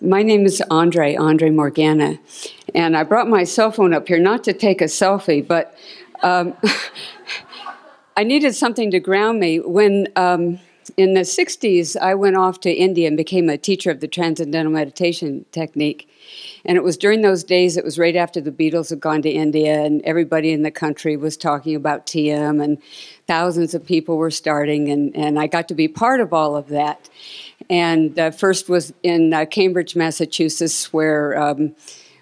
My name is Andree Morgana, and I brought my cell phone up here not to take a selfie, but I needed something to ground me. When in the 60s, I went off to India and became a teacher of the Transcendental Meditation technique. And it was during those days, it was right after the Beatles had gone to India, and everybody in the country was talking about TM, and thousands of people were starting, and I got to be part of all of that. And first was in Cambridge, Massachusetts, where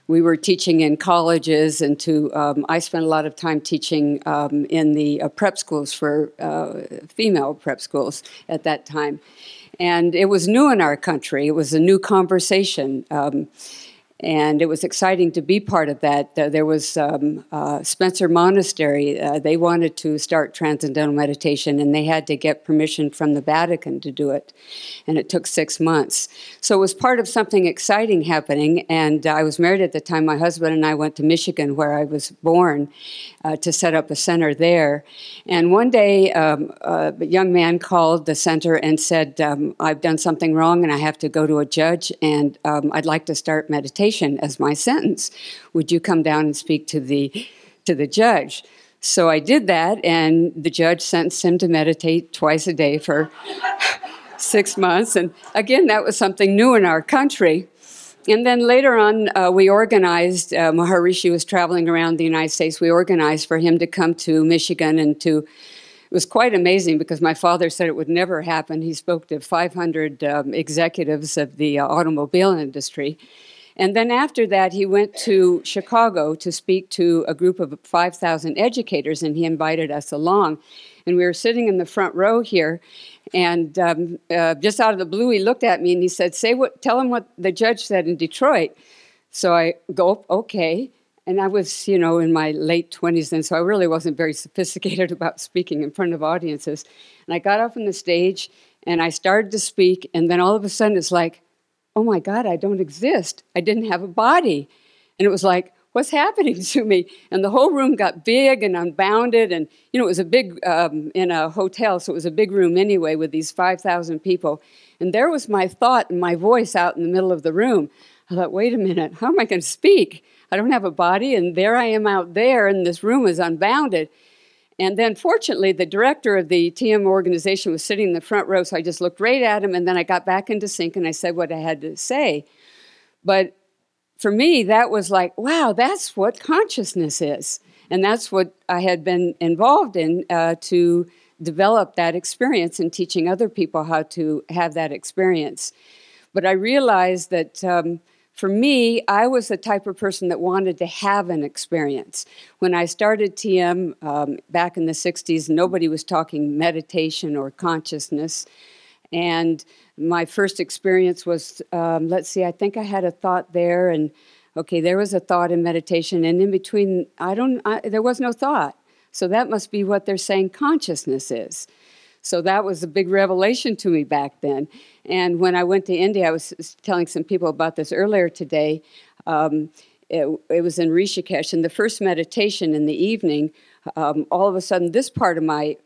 we were teaching in colleges, and I spent a lot of time teaching in the prep schools for female prep schools at that time. And it was new in our country. It was a new conversation. And it was exciting to be part of that. There was Spencer Monastery. They wanted to start Transcendental Meditation, and they had to get permission from the Vatican to do it. And it took 6 months. So it was part of something exciting happening. And I was married at the time. My husband and I went to Michigan, where I was born, to set up a center there. And one day, a young man called the center and said, I've done something wrong, and I have to go to a judge, and I'd like to start meditation as my sentence. Would you come down and speak to the judge? So I did that, and the judge sentenced him to meditate twice a day for 6 months. And again, that was something new in our country. And then later on, we organized, Maharishi was traveling around the United States, we organized for him to come to Michigan and it was quite amazing because my father said it would never happen. He spoke to 500 executives of the automobile industry. And then after that, he went to Chicago to speak to a group of 5,000 educators, and he invited us along. And we were sitting in the front row here, and just out of the blue, he looked at me and he said, tell him what the judge said in Detroit. So I go, okay. And I was, in my late 20s then, so I really wasn't very sophisticated about speaking in front of audiences. And I got up on the stage, and I started to speak, and then all of a sudden it's like, oh my God, I don't exist. I didn't have a body. And it was like, what's happening to me? And the whole room got big and unbounded. And, it was a big, in a hotel, so it was a big room anyway with these 5,000 people. And there was my thought and my voice out in the middle of the room. I thought, wait a minute, how am I going to speak? I don't have a body, and there I am out there, and this room is unbounded. And then, fortunately, the director of the TM organization was sitting in the front row, so I just looked right at him, and then I got back into sync, and I said what I had to say. But for me, that was like, wow, that's what consciousness is. And that's what I had been involved in to develop that experience and teaching other people how to have that experience. But I realized that for me, I was the type of person that wanted to have an experience. When I started TM back in the 60s, nobody was talking meditation or consciousness. And my first experience was, let's see, I think I had a thought there, and okay, there was a thought in meditation, and in between, there was no thought. So that must be what they're saying consciousness is. So that was a big revelation to me back then. And when I went to India, I was telling some people about this earlier today. It was in Rishikesh, and the first meditation in the evening, all of a sudden this part of my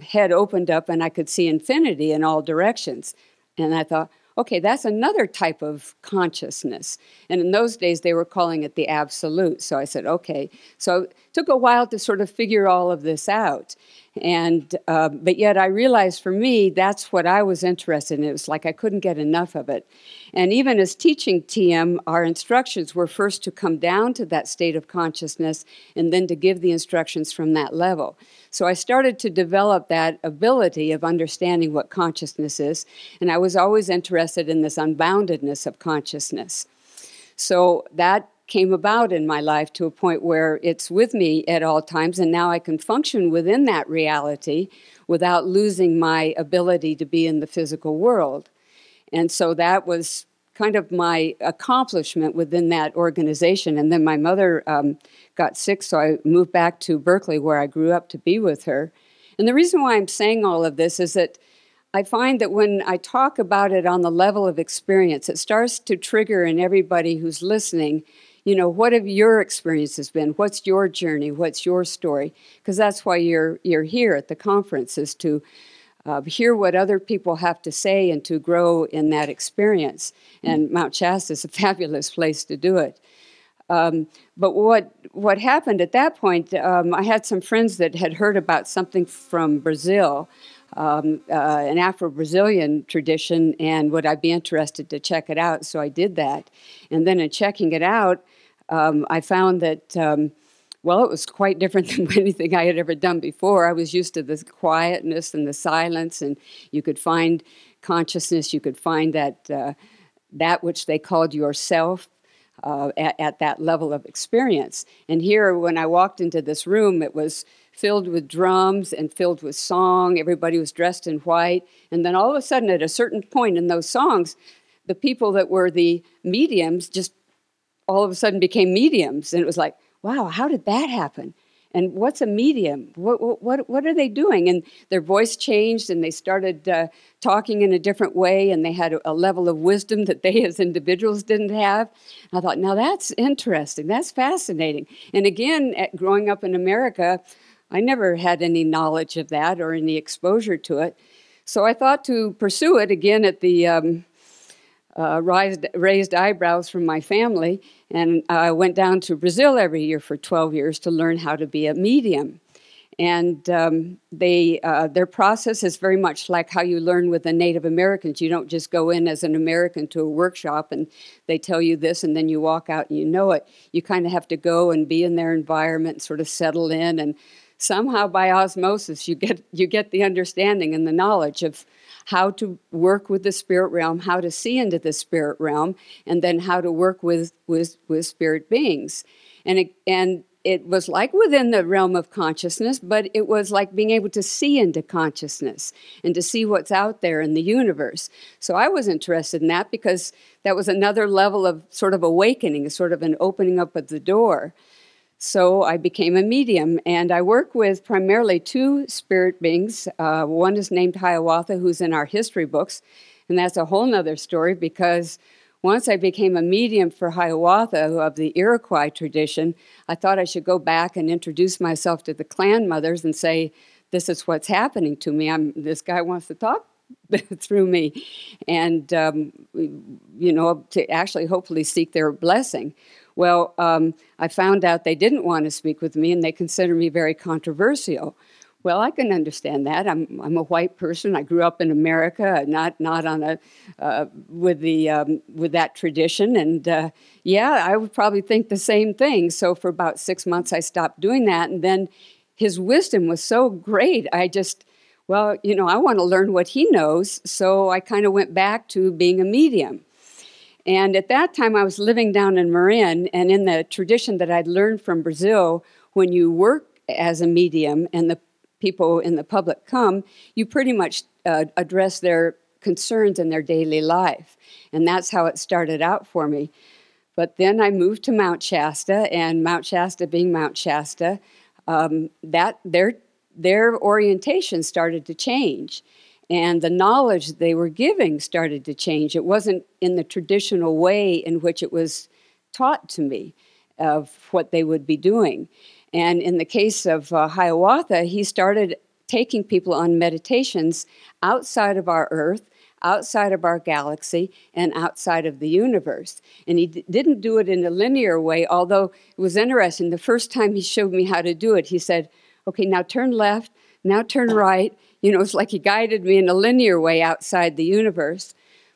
head opened up and I could see infinity in all directions. And I thought, okay, that's another type of consciousness. And in those days, they were calling it the absolute. So I said, okay. So it took a while to sort of figure all of this out. And but yet I realized for me, that's what I was interested in. It was like I couldn't get enough of it. And even as teaching TM, our instructions were first to come down to that state of consciousness and then to give the instructions from that level. So I started to develop that ability of understanding what consciousness is. And I was always interested in this unboundedness of consciousness. So that came about in my life to a point where it's with me at all times, and now I can function within that reality without losing my ability to be in the physical world. And so that was kind of my accomplishment within that organization. And then my mother got sick, so I moved back to Berkeley, where I grew up, to be with her. And the reason why I'm saying all of this is that I find that when I talk about it on the level of experience, it starts to trigger in everybody who's listening, what have your experiences been? What's your journey? What's your story? Because that's why you're here at the conference, is to hear what other people have to say and to grow in that experience. And Mount Shasta is a fabulous place to do it. But what happened at that point, I had some friends that had heard about something from Brazil, an Afro-Brazilian tradition, and would I be interested to check it out? So I did that. And then in checking it out, I found that, well, it was quite different than anything I had ever done before. I was used to the quietness and the silence, and you could find consciousness, you could find that which they called yourself, at that level of experience. And here, when I walked into this room, it was filled with drums and filled with song. Everybody was dressed in white. And then all of a sudden, at a certain point in those songs, the people that were the mediums just all of a sudden became mediums. And it was like, wow, how did that happen? And what's a medium? What are they doing? And their voice changed, and they started talking in a different way, and they had a level of wisdom that they as individuals didn't have. And I thought, now that's interesting. That's fascinating. And again, growing up in America, I never had any knowledge of that or any exposure to it. So I thought to pursue it again at the raised eyebrows from my family, and I went down to Brazil every year for 12 years to learn how to be a medium. And their process is very much like how you learn with the Native Americans. You don't just go in as an American to a workshop and they tell you this and then you walk out and you know it. You kind of have to go and be in their environment and sort of settle in, and somehow by osmosis you get the understanding and the knowledge of how to work with the spirit realm, how to see into the spirit realm, and then how to work with spirit beings. And it was like within the realm of consciousness, but it was like being able to see into consciousness and to see what's out there in the universe. So I was interested in that because that was another level of sort of awakening, sort of an opening up of the door. So I became a medium, and I work with primarily two spirit beings. One is named Hiawatha, who's in our history books, and that's a whole nother story because once I became a medium for Hiawatha of the Iroquois tradition, I thought I should go back and introduce myself to the clan mothers and say, this is what's happening to me. This guy wants to talk through me, and to actually hopefully seek their blessing. Well, I found out they didn't want to speak with me, and they consider me very controversial. Well, I can understand that. I'm a white person. I grew up in America, not on with that tradition, and I would probably think the same thing. So for about 6 months, I stopped doing that, and then his wisdom was so great. I want to learn what he knows, so I kind of went back to being a medium. And at that time, I was living down in Marin, and in the tradition that I'd learned from Brazil, when you work as a medium and the people in the public come, you pretty much address their concerns in their daily life. And that's how it started out for me. But then I moved to Mount Shasta, and Mount Shasta being Mount Shasta, their orientation started to change. And the knowledge they were giving started to change. It wasn't in the traditional way in which it was taught to me of what they would be doing. And in the case of Hiawatha, he started taking people on meditations outside of our Earth, outside of our galaxy, and outside of the universe. And he didn't do it in a linear way, although it was interesting. The first time he showed me how to do it, he said, okay, now turn left, now turn right. It's like he guided me in a linear way outside the universe.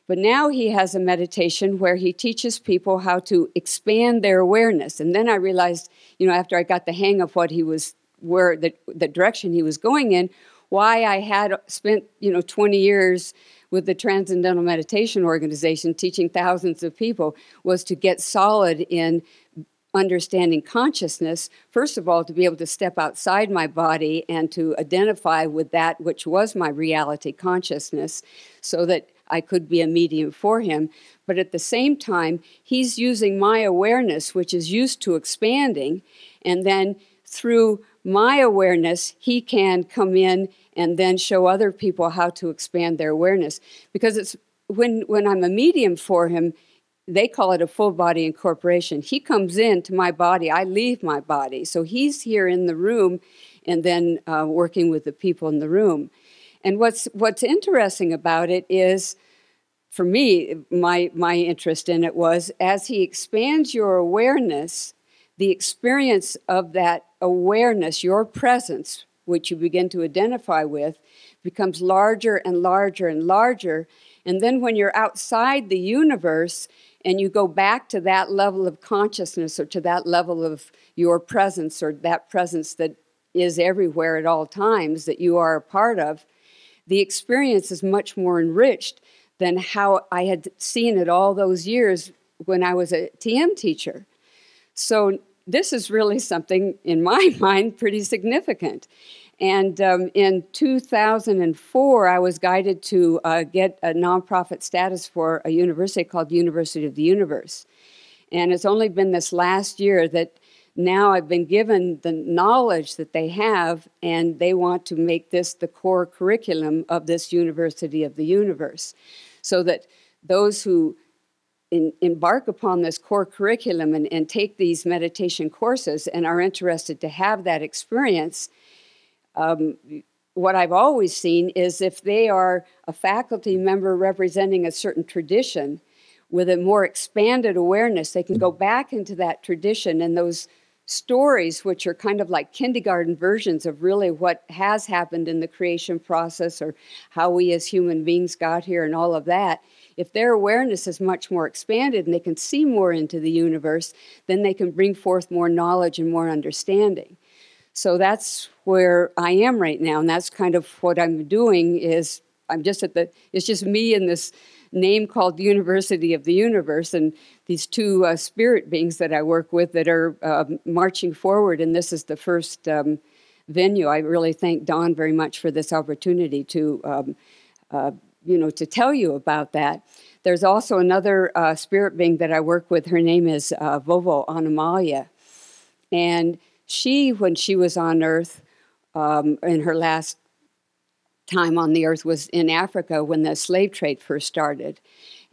But now he has a meditation where he teaches people how to expand their awareness. And then I realized, after I got the hang of what he was, where the direction he was going in, why I had spent, 20 years with the Transcendental Meditation Organization teaching thousands of people was to get solid in understanding consciousness, first of all, to be able to step outside my body and to identify with that which was my reality consciousness so that I could be a medium for him. But at the same time, he's using my awareness, which is used to expanding, and then through my awareness, he can come in and then show other people how to expand their awareness. Because it's when I'm a medium for him, they call it a full body incorporation. He comes into my body, I leave my body. So he's here in the room and then working with the people in the room. And what's interesting about it is, for me, my interest in it was, as he expands your awareness, the experience of that awareness, your presence, which you begin to identify with, becomes larger and larger and larger. And then when you're outside the universe and you go back to that level of consciousness, or to that level of your presence, or that presence that is everywhere at all times that you are a part of, the experience is much more enriched than how I had seen it all those years when I was a TM teacher. So this is really something, in my mind, pretty significant. And in 2004, I was guided to get a nonprofit status for a university called University of the Universe. And it's only been this last year that now I've been given the knowledge that they have, and they want to make this the core curriculum of this University of the Universe, so that those who embark upon this core curriculum and take these meditation courses and are interested to have that experience, what I've always seen is, if they are a faculty member representing a certain tradition with a more expanded awareness, they can go back into that tradition, and those stories, which are kind of like kindergarten versions of really what has happened in the creation process, or how we as human beings got here and all of that, if their awareness is much more expanded and they can see more into the universe, then they can bring forth more knowledge and more understanding. So that's where I am right now, and that's kind of what I'm doing. Is I'm just it's just me and this name called University of the Universe, and these two spirit beings that I work with that are marching forward, and this is the first venue. I really thank Dawn very much for this opportunity to, to tell you about that. There's also another spirit being that I work with. Her name is Vovo Anamalia, and she, when she was on Earth, in her last time on the Earth, was in Africa when the slave trade first started.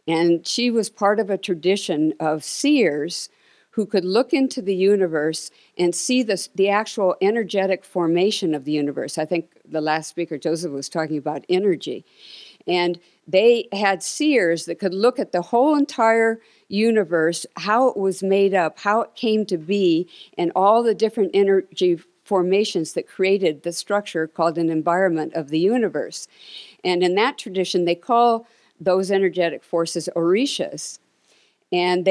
And she was part of a tradition of seers who could look into the universe and see the actual energetic formation of the universe. I think the last speaker, Joseph, was talking about energy. And they had seers that could look at the whole entire universe, how it was made up, how it came to be, and all the different energy formations that created the structure called an environment of the universe. And in that tradition, they call those energetic forces orishas. And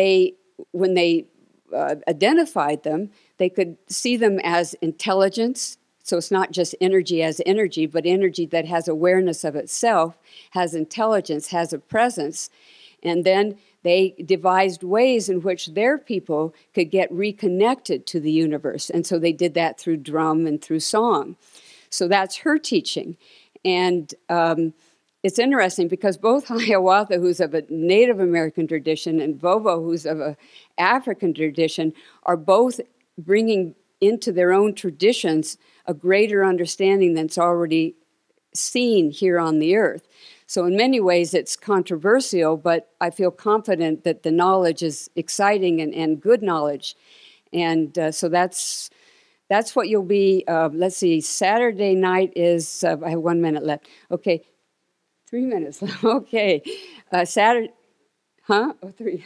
when they identified them, they could see them as intelligence. So it's not just energy as energy, but energy that has awareness of itself, has intelligence, has a presence. And then they devised ways in which their people could get reconnected to the universe. And so they did that through drum and through song. So that's her teaching. And it's interesting because both Hiawatha, who's of a Native American tradition, and Vovo, who's of an African tradition, are both bringing into their own traditions a greater understanding than's already seen here on the earth. So in many ways it's controversial, but I feel confident that the knowledge is exciting and good knowledge. And so that's what you'll be, let's see, Saturday night is, I have 1 minute left. Okay, 3 minutes left, okay. Saturday, huh? Oh, 3.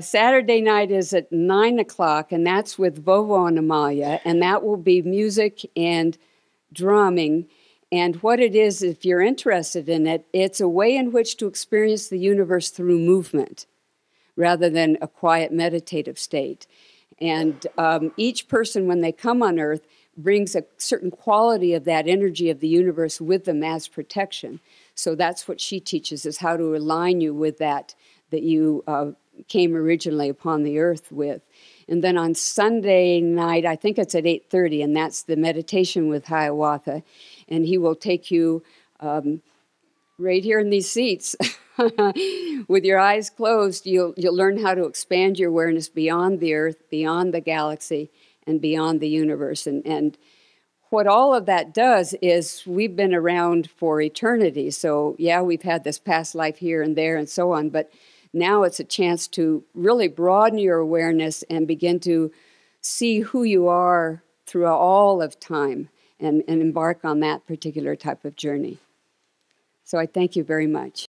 Saturday night is at 9 o'clock, and that's with Vovo and Amalia, and that will be music and drumming. And what it is, if you're interested in it, it's a way in which to experience the universe through movement rather than a quiet meditative state. And each person, when they come on Earth, brings a certain quality of that energy of the universe with them as protection. So that's what she teaches, is how to align you with that you came originally upon the Earth with. And then on Sunday night, I think it's at 8:30, and that's the meditation with Hiawatha. And he will take you right here in these seats. With your eyes closed, you'll learn how to expand your awareness beyond the Earth, beyond the galaxy, and beyond the universe. And what all of that does is, we've been around for eternity. So yeah, we've had this past life here and there and so on, but now it's a chance to really broaden your awareness and begin to see who you are through all of time, and embark on that particular type of journey. So I thank you very much.